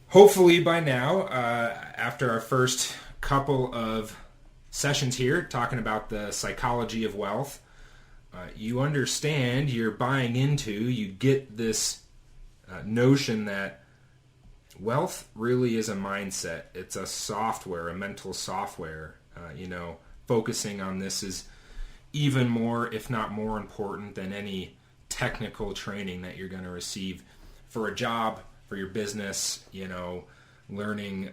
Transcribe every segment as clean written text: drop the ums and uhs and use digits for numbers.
hopefully by now, after our first couple of sessions here talking about the psychology of wealth, you understand, you're buying into, you get this notion that wealth really is a mindset. It's a software, a mental software. Focusing on this is even more, if not more important than any technical training that you're going to receive for a job, for your business, learning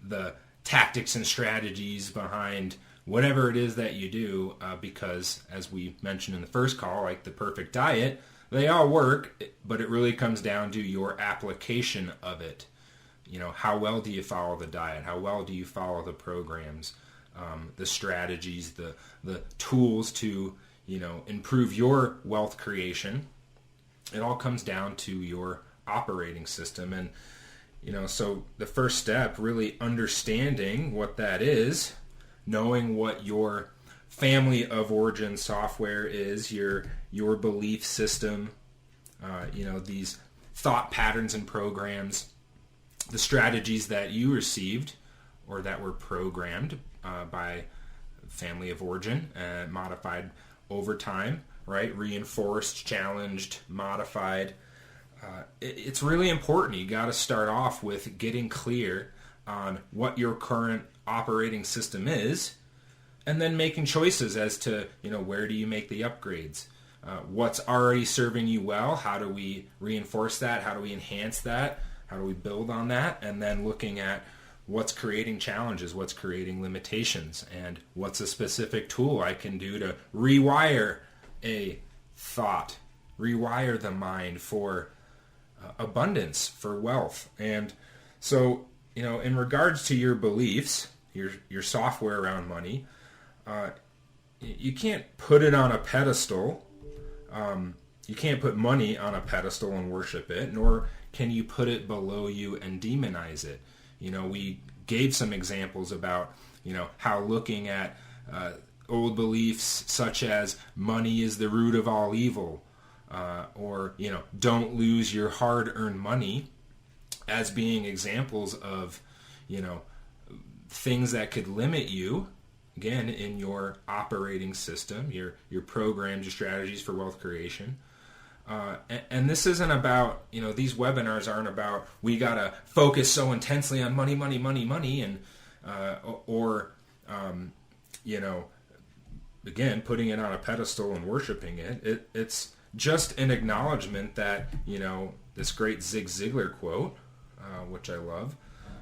the tactics and strategies behind whatever it is that you do, because as we mentioned in the first call, like the perfect diet, they all work, but it really comes down to your application of it. How well do you follow the diet? How well do you follow the programs, the strategies, the tools to, improve your wealth creation? It all comes down to your operating system. And, so the first step, really understanding what that is, knowing what your family of origin software is, your belief system, these thought patterns and programs, the strategies that you received or that were programmed by family of origin, modified over time, right? Reinforced, challenged, modified. It's really important. You got to start off with getting clear on what your current operating system is, and then making choices as to, where do you make the upgrades? What's already serving you well? How do we reinforce that? How do we enhance that? How do we build on that? And then looking at what's creating challenges, what's creating limitations, and what's a specific tool I can do to rewire a thought, rewire the mind for abundance, for wealth. And so, in regards to your beliefs, your software around money, you can't put it on a pedestal. You can't put money on a pedestal and worship it, nor can you put it below you and demonize it. We gave some examples about, how looking at old beliefs such as money is the root of all evil, or, don't lose your hard-earned money, as being examples of, things that could limit you, again, in your operating system, your programs, your strategies for wealth creation. And this isn't about, these webinars aren't about, we got to focus so intensely on money, money, money, money, and, again, putting it on a pedestal and worshiping it. It's just an acknowledgement that, this great Zig Ziglar quote, which I love,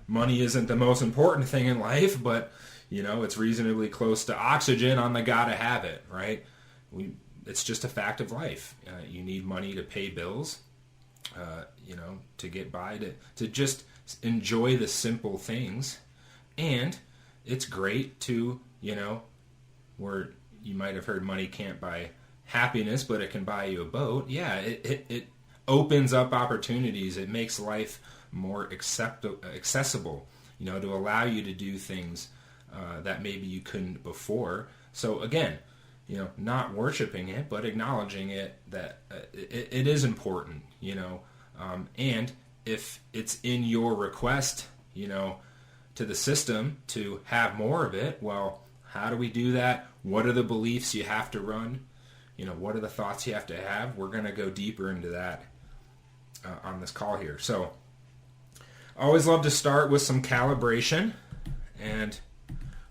money isn't the most important thing in life, but, it's reasonably close to oxygen on the gotta have it, right? It's just a fact of life. You need money to pay bills, to get by, to just enjoy the simple things. And it's great to, where you might have heard money can't buy happiness, but it can buy you a boat. Yeah, it opens up opportunities. It makes life more accessible, to allow you to do things that maybe you couldn't before. So again, not worshiping it, but acknowledging it, that it is important, and if it's in your request, to the system to have more of it, well, how do we do that? What are the beliefs you have to run? What are the thoughts you have to have? We're going to go deeper into that on this call here. So I always love to start with some calibration, and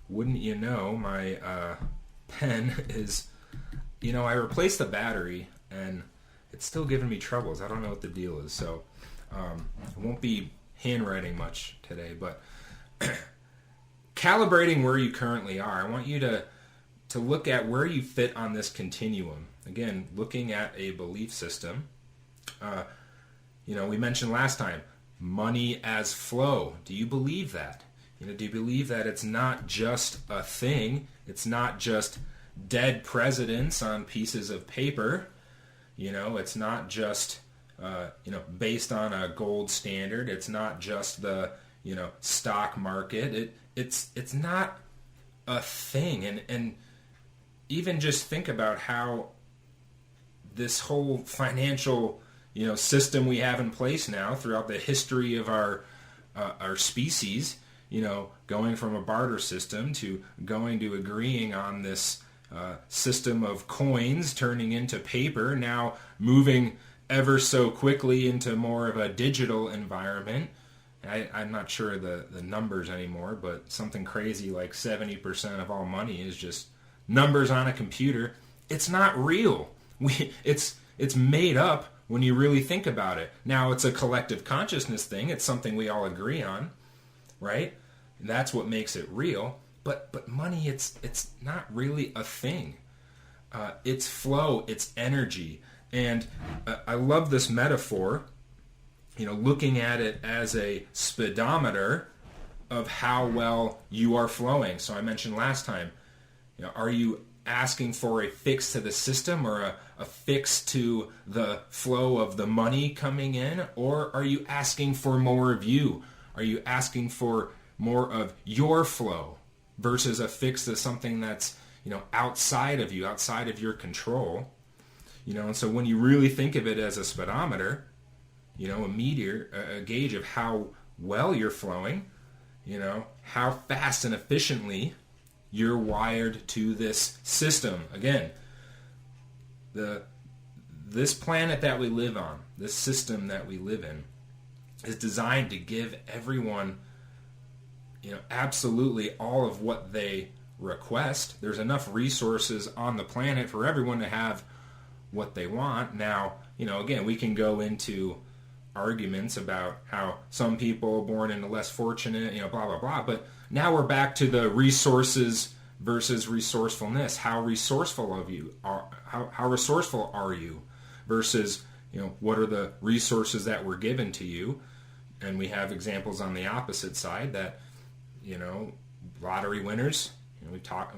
wouldn't you know, my pen is, I replaced the battery and it's still giving me troubles. I don't know what the deal is. So I won't be handwriting much today, but calibrating where you currently are. I want you to look at where you fit on this continuum. Again, looking at a belief system. We mentioned last time, money as flow. Do you believe that? Do you believe that it's not just a thing? It's not just dead presidents on pieces of paper. It's not just, based on a gold standard. It's not just the, stock market. It's not a thing. And even just think about how this whole financial, system we have in place now throughout the history of our our species, going from a barter system to going to agreeing on this system of coins turning into paper, now moving ever so quickly into more of a digital environment. I'm not sure the numbers anymore, but something crazy like 70% of all money is just numbers on a computer. It's not real. It's made up when you really think about it. Now, it's a collective consciousness thing. It's something we all agree on, right? And that's what makes it real. But money, it's not really a thing. It's flow, it's energy. And I love this metaphor, looking at it as a speedometer of how well you are flowing. So I mentioned last time, are you asking for a fix to the system or a fix to the flow of the money coming in? Or are you asking for more of you? Are you asking for more of your flow versus a fix to something that's, outside of you, outside of your control? And so when you really think of it as a speedometer, a meter, a gauge of how well you're flowing, how fast and efficiently you're wired to this system. Again, this planet that we live on, this system that we live in, is designed to give everyone, absolutely all of what they request. There's enough resources on the planet for everyone to have what they want. Now, again, we can go into arguments about how some people born into less fortunate, blah, blah, blah. But now we're back to the resources versus resourcefulness. How resourceful are you versus, what are the resources that were given to you? And we have examples on the opposite side that, lottery winners,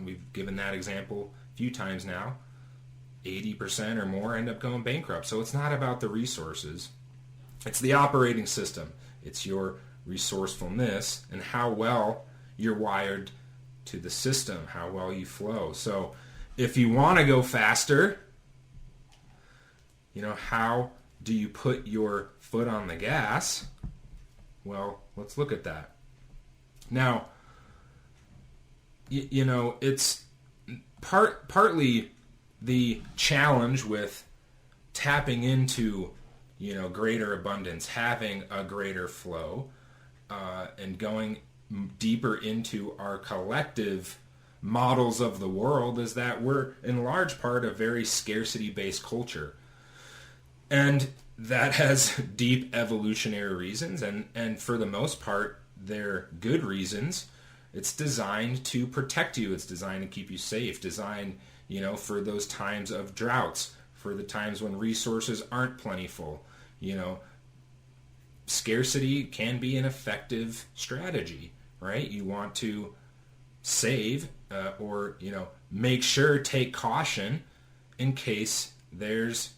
we've given that example a few times now. 80% or more end up going bankrupt. So it's not about the resources. It's the operating system. It's your resourcefulness and how well you're wired to the system, how well you flow. So if you want to go faster, how do you put your foot on the gas? Well, let's look at that. Now, it's partly the challenge with tapping into, greater abundance, having a greater flow, and going deeper into our collective models of the world is that we're in large part a very scarcity-based culture. And that has deep evolutionary reasons, and for the most part, they're good reasons. It's designed to protect you. It's designed to keep you safe, designed for those times of droughts, for the times when resources aren't plentiful. Scarcity can be an effective strategy, right? You want to save or make sure, take caution in case there's,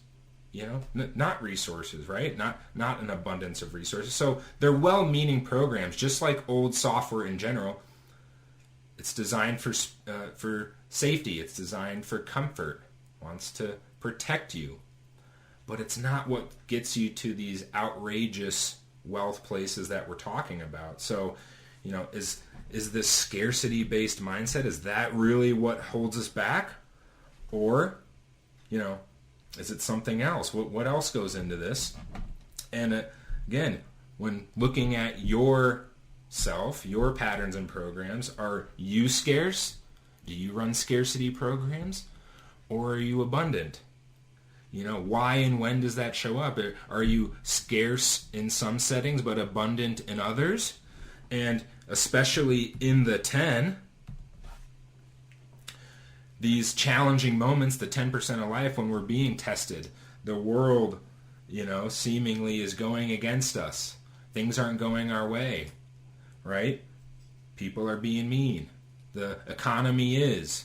not resources, right? Not an abundance of resources. So they're well-meaning programs, just like old software in general. It's designed for safety. It's designed for comfort. Wants to protect you. But it's not what gets you to these outrageous wealth places that we're talking about. So, is this scarcity-based mindset, is that really what holds us back? Or, is it something else? What else goes into this? And again, when looking at yourself, your patterns and programs, are you scarce? Do you run scarcity programs? Or are you abundant? Why and when does that show up? Are you scarce in some settings but abundant in others? And especially in the 10, these challenging moments, the 10% of life when we're being tested, the world, seemingly is going against us. Things aren't going our way, right? People are being mean. The economy is,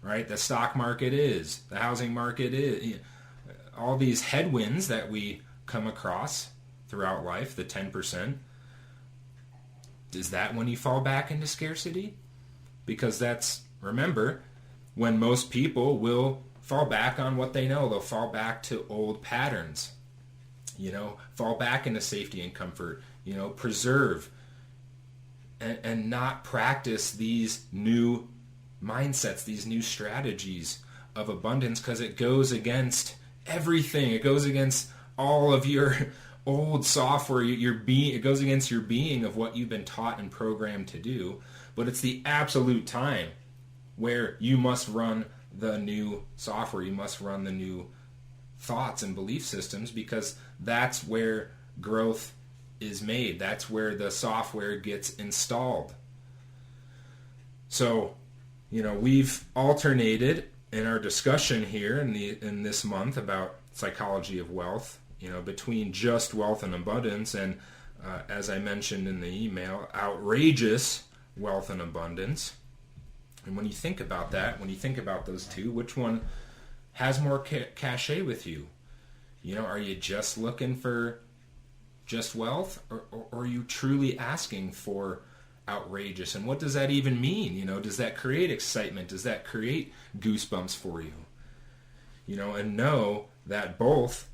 right? The stock market is. The housing market is. All these headwinds that we come across throughout life, the 10%, is that when you fall back into scarcity? Because that's, remember, when most people will fall back on what they know. They'll fall back to old patterns, fall back into safety and comfort, preserve, and not practice these new mindsets, these new strategies of abundance, because it goes against everything. It goes against all of your old software, it goes against your being of what you've been taught and programmed to do. But it's the absolute time where you must run the new software, you must run the new thoughts and belief systems, because that's where growth is made. That's where the software gets installed. So, we've alternated in our discussion here in this month about psychology of wealth, between just wealth and abundance, and as I mentioned in the email, outrageous wealth and abundance. And when you think about that, when you think about those two, which one has more cachet with you? Are you just looking for just wealth, or are you truly asking for outrageous? And what does that even mean? Does that create excitement? Does that create goosebumps for you? And know that both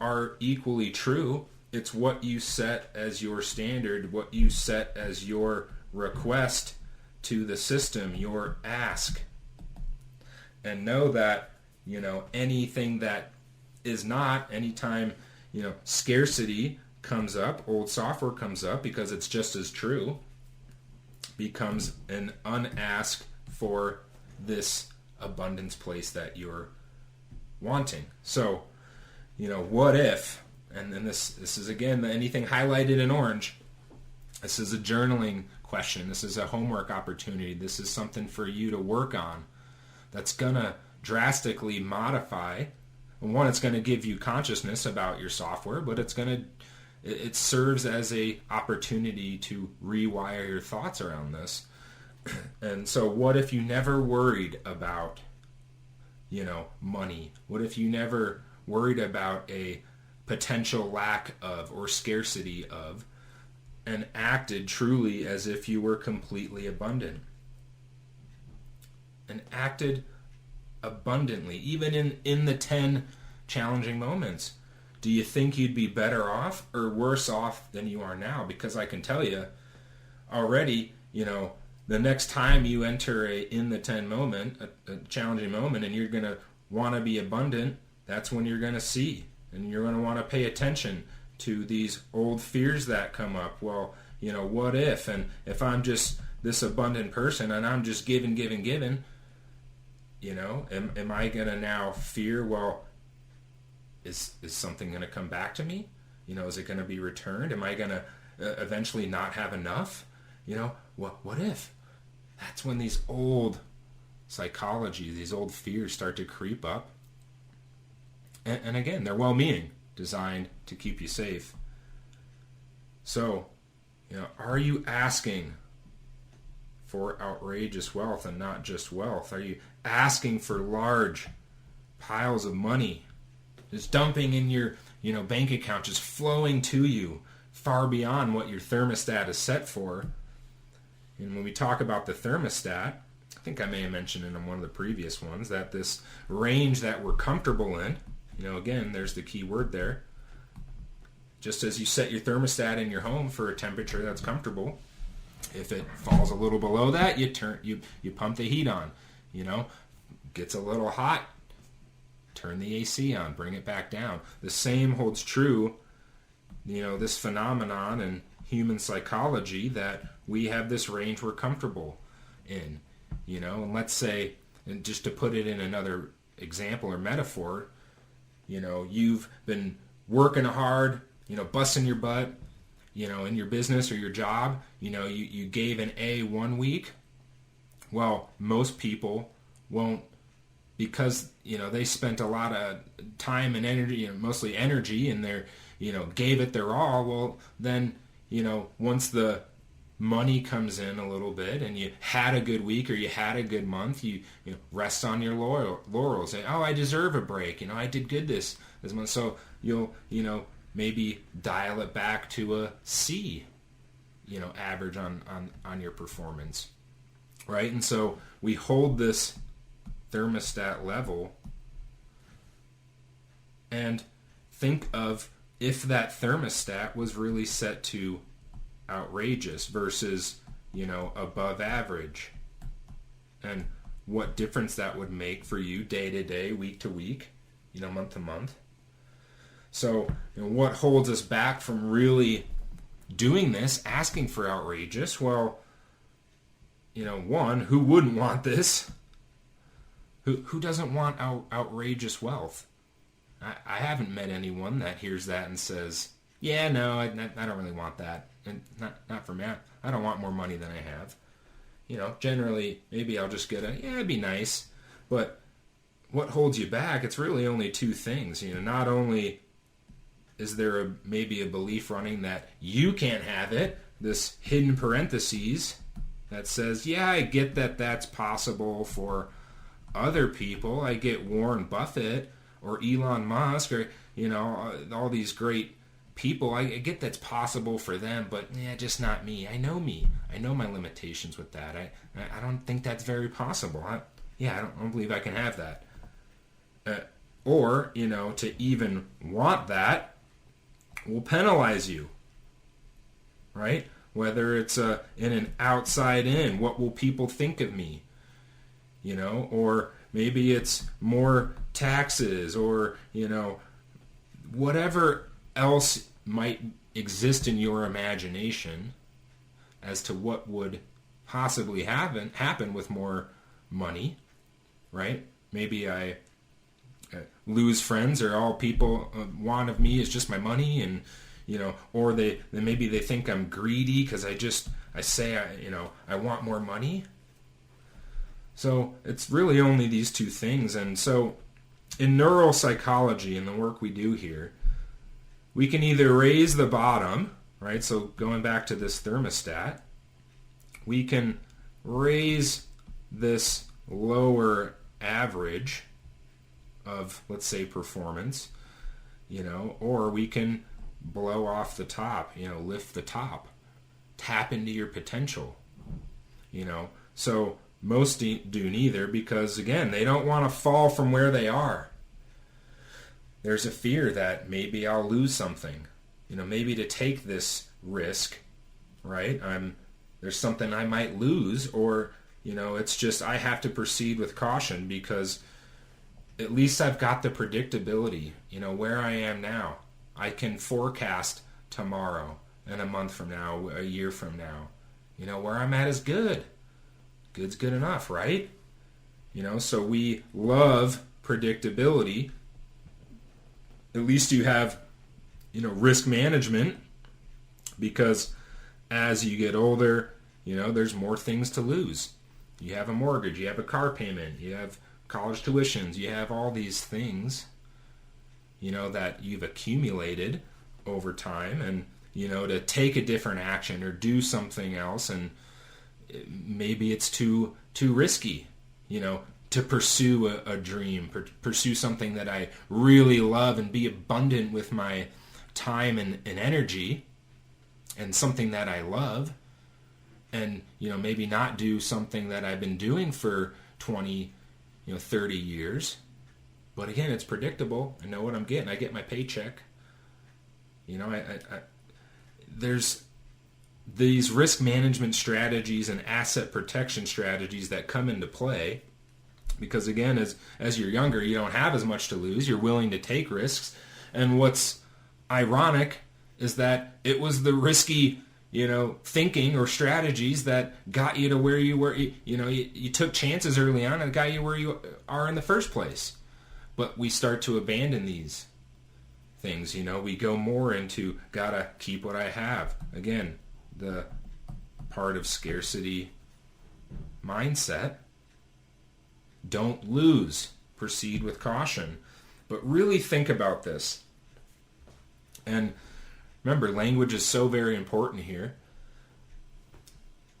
are equally true. It's what you set as your standard, what you set as your request to the system, your ask. And know that, anything that is not, anytime, scarcity comes up, old software comes up, because it's just as true, becomes an unask for this abundance place that you're wanting. So, what if, and then this is again, anything highlighted in orange, this is a journaling question, this is a homework opportunity, this is something for you to work on that's going to drastically modify. One, it's going to give you consciousness about your software, but it serves as a opportunity to rewire your thoughts around this. And so what if you never worried about, money? What if you never worried about a potential lack of or scarcity of, and acted truly as if you were completely abundant? And acted abundantly, even in the 10 challenging moments. Do you think you'd be better off or worse off than you are now? Because I can tell you already, the next time you enter a in the 10 moment, a challenging moment, and you're going to want to be abundant, that's when you're going to see, and you're going to want to pay attention to these old fears that come up. Well, what if? And if I'm just this abundant person and I'm just giving, am I going to now fear, well, is something going to come back to me? Is it going to be returned? Am I going to eventually not have enough? What if? That's when these old psychology, these old fears start to creep up. And again, they're well-meaning, designed to keep you safe. So, are you asking for outrageous wealth and not just wealth? Are you asking for large piles of money just dumping in your bank account, just flowing to you far beyond what your thermostat is set for? And when we talk about the thermostat, I think I may have mentioned in one of the previous ones that this range that we're comfortable in, again, there's the key word there. Just as you set your thermostat in your home for a temperature that's comfortable, if it falls a little below that, you pump the heat on. Gets a little hot, turn the AC on, bring it back down. The same holds true, this phenomenon in human psychology, that we have this range we're comfortable in, and let's say, and just to put it in another example or metaphor, you've been working hard, busting your butt, in your business or your job, you gave an A 1 week. Well, most people won't, because, they spent a lot of time and energy, mostly energy, and they're, gave it their all. Well, then, once the money comes in a little bit and you had a good week or you had a good month, you rest on your laurels. Say, oh, I deserve a break. I did good this month. So you'll, maybe dial it back to a C, average on your performance, right? And so we hold this thermostat level and think of if that thermostat was really set to outrageous versus, above average, and what difference that would make for you day to day, week to week, month to month. So, what holds us back from really doing this, asking for outrageous? Well, one, who wouldn't want this? Who doesn't want outrageous wealth? I haven't met anyone that hears that and says, yeah, no, I don't really want that. And not for me. I don't want more money than I have. Generally, maybe I'll just get it'd be nice. But what holds you back? It's really only two things. Not only is there maybe a belief running that you can't have it, this hidden parentheses that says, yeah, I get that that's possible for other people. I get Warren Buffett or Elon Musk or, all these great people. I get that's possible for them, but just not me. I know me. I know my limitations with that. I don't think that's very possible. I don't believe I can have that. Or, to even want that will penalize you, right? Whether it's in an outside in, what will people think of me? Or maybe it's more taxes or, whatever else might exist in your imagination as to what would possibly happen with more money, right? Maybe I lose friends, or all people want of me is just my money, and or maybe they think I'm greedy because I say I want more money. So it's really only these two things. And so in neuropsychology, in the work we do here, we can either raise the bottom, right? So going back to this thermostat, we can raise this lower average of, let's say, performance, or we can blow off the top, lift the top, tap into your potential, So most do neither because, again, they don't want to fall from where they are. There's a fear that maybe I'll lose something, maybe to take this risk, right? There's something I might lose, or, it's just I have to proceed with caution because at least I've got the predictability, where I am now. I can forecast tomorrow and a month from now, a year from now. Where I'm at is good. Good's good enough, right? So we love predictability. At least you have, risk management, because as you get older, there's more things to lose. You have a mortgage, you have a car payment, you have college tuitions, you have all these things, that you've accumulated over time, and, to take a different action or do something else, and maybe it's too risky, to pursue a dream, pursue something that I really love and be abundant with my time and energy, and something that I love, and, maybe not do something that I've been doing for 20, 30 years. But again, it's predictable. I know what I'm getting. I get my paycheck. There's these risk management strategies and asset protection strategies that come into play because, again, as you're younger, you don't have as much to lose. You're willing to take risks. And what's ironic is that it was the risky, thinking or strategies that got you to where you were. You took chances early on and got you where you are in the first place. But we start to abandon these things. We go more into gotta keep what I have. Again, the part of scarcity mindset. Don't lose. Proceed with caution. But really think about this. And remember, language is so very important here.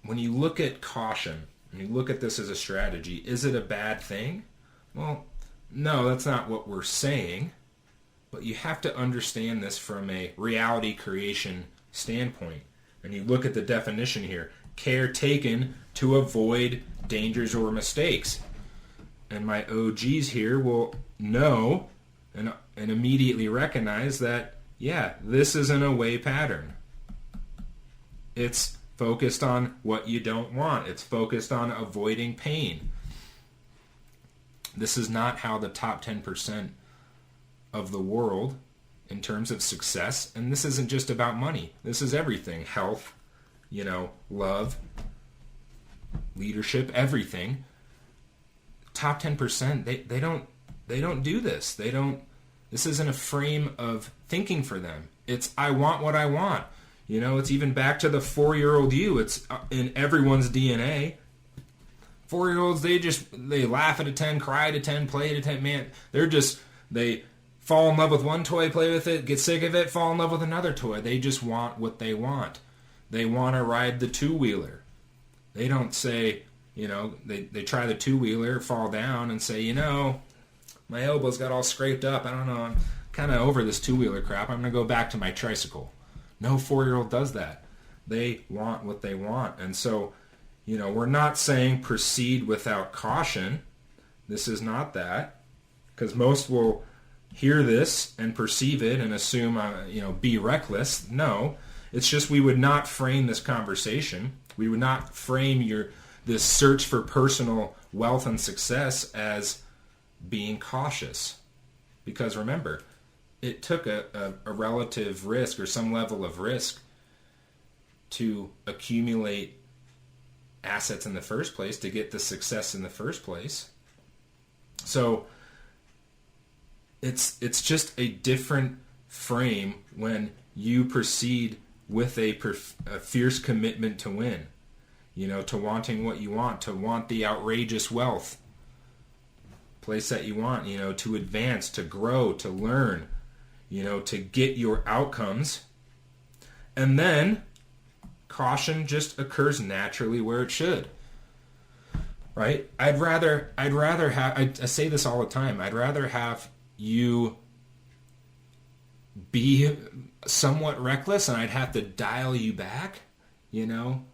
When you look at caution, and you look at this as a strategy, is it a bad thing? Well, no, that's not what we're saying. But you have to understand this from a reality creation standpoint. And you look at the definition here. Care taken to avoid dangers or mistakes. And my OGs here will know and immediately recognize that, yeah, this is an away pattern. It's focused on what you don't want. It's focused on avoiding pain. This is not how the top 10% of the world in terms of success, and this isn't just about money. This is everything. Health, love, leadership, everything. Top 10%, they don't do this. This isn't a frame of thinking for them. It's I want what I want. It's even back to the 4-year-old you. It's in everyone's DNA. 4-year-olds, they laugh at a 10, cry at a 10, play at a 10. Man, they fall in love with one toy, play with it, get sick of it, fall in love with another toy. They just want what they want. They want to ride the two-wheeler. They don't say, they try the two-wheeler, fall down, and say, my elbows got all scraped up. I don't know, I'm kind of over this two-wheeler crap. I'm going to go back to my tricycle. No 4-year-old does that. They want what they want. And so, we're not saying proceed without caution. This is not that. Because most will hear this and perceive it and assume, be reckless. No. It's just we would not frame this conversation. We would not frame this search for personal wealth and success as being cautious. Because remember, it took a relative risk or some level of risk to accumulate assets in the first place, to get the success in the first place. So it's just a different frame when you proceed with a fierce commitment to win, to wanting what you want, to want the outrageous wealth, place that you want, to advance, to grow, to learn, to get your outcomes. And then caution just occurs naturally where it should. Right? I'd rather have, I say this all the time, I'd rather have you be somewhat reckless and I'd have to dial you back.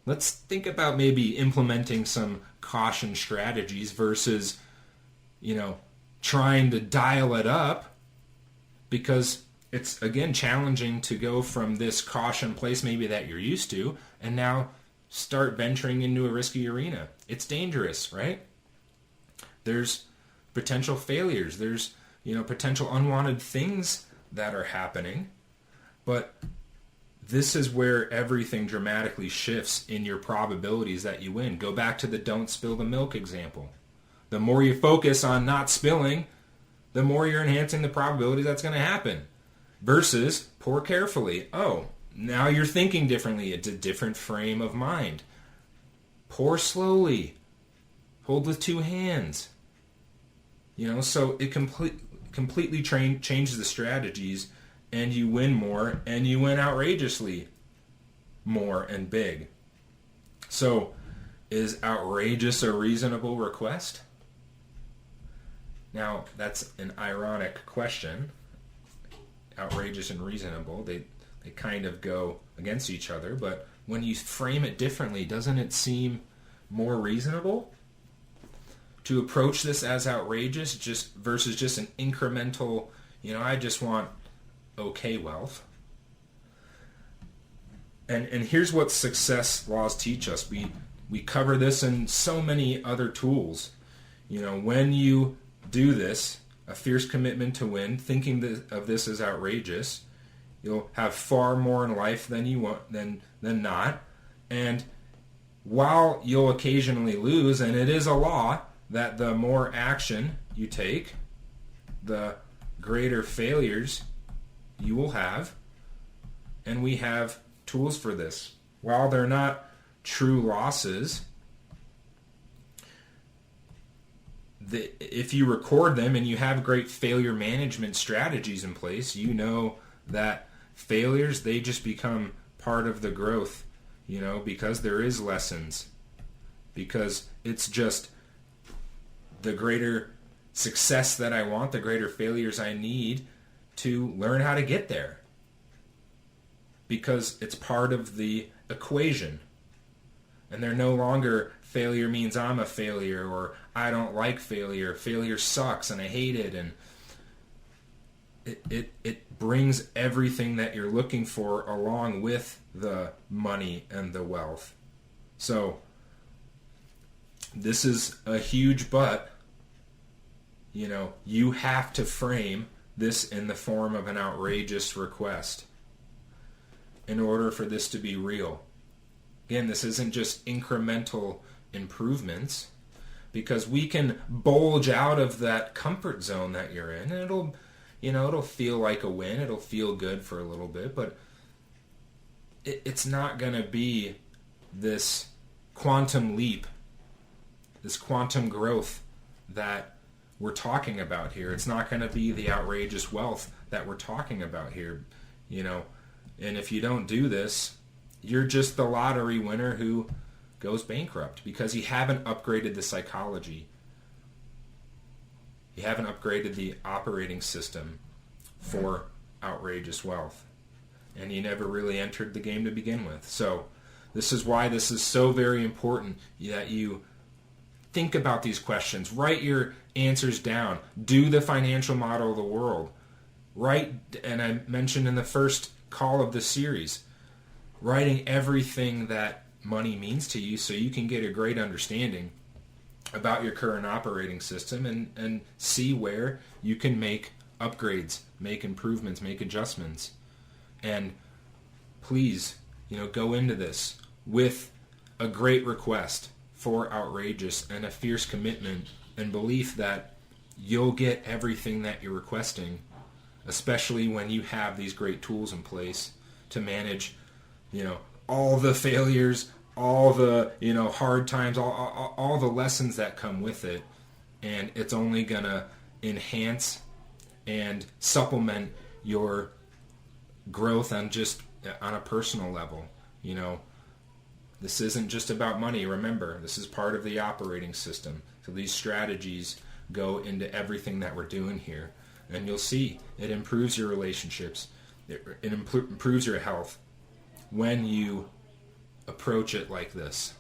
Let's think about maybe implementing some caution strategies versus, trying to dial it up, because it's, again, challenging to go from this caution place maybe that you're used to and now start venturing into a risky arena. It's dangerous, right? There's potential failures. There's, potential unwanted things that are happening. But this is where everything dramatically shifts in your probabilities that you win. Go back to the don't spill the milk example. The more you focus on not spilling, the more you're enhancing the probability that's going to happen. Versus pour carefully. Oh, now you're thinking differently. It's a different frame of mind. Pour slowly. Hold with two hands. So it completely changes the strategies, and you win more, and you win outrageously more and big. So is outrageous a reasonable request? Now, that's an ironic question. Outrageous and reasonable, they kind of go against each other, but when you frame it differently, doesn't it seem more reasonable to approach this as outrageous just versus just an incremental, I just want okay wealth? And here's what success laws teach us. We cover this in so many other tools. When you do this, a fierce commitment to win, thinking of this as outrageous, you'll have far more in life than you want than not. And while you'll occasionally lose, and it is a law that the more action you take, the greater failures you will have. And we have tools for this. While they're not true losses, if you record them and you have great failure management strategies in place, you know that failures, they just become part of the growth, because there is lessons. Because it's just the greater success that I want, the greater failures I need to learn how to get there. Because it's part of the equation. And they're no longer failure means I'm a failure, or I don't like failure. Failure sucks and I hate it. And it brings everything that you're looking for along with the money and the wealth. So this is a huge but. You have to frame this in the form of an outrageous request in order for this to be real. Again, this isn't just incremental improvements, because we can bulge out of that comfort zone that you're in, and it'll feel like a win. It'll feel good for a little bit, but it's not going to be this quantum leap, this quantum growth that we're talking about here. It's not going to be the outrageous wealth that we're talking about here, And if you don't do this, you're just the lottery winner who goes bankrupt because you haven't upgraded the psychology. You haven't upgraded the operating system for outrageous wealth. And you never really entered the game to begin with. So this is why this is so very important that you think about these questions. Write your answers down. Do the financial model of the world. Write, and I mentioned in the first call of the series, writing everything that money means to you so you can get a great understanding about your current operating system and see where you can make upgrades, make improvements, make adjustments. And please, go into this with a great request for outrageous and a fierce commitment and belief that you'll get everything that you're requesting, especially when you have these great tools in place to manage, all the failures, all the, hard times, all the lessons that come with it. And it's only going to enhance and supplement your growth on a personal level. This isn't just about money. Remember, this is part of the operating system. So these strategies go into everything that we're doing here. And you'll see it improves your relationships. It improves your health when you approach it like this.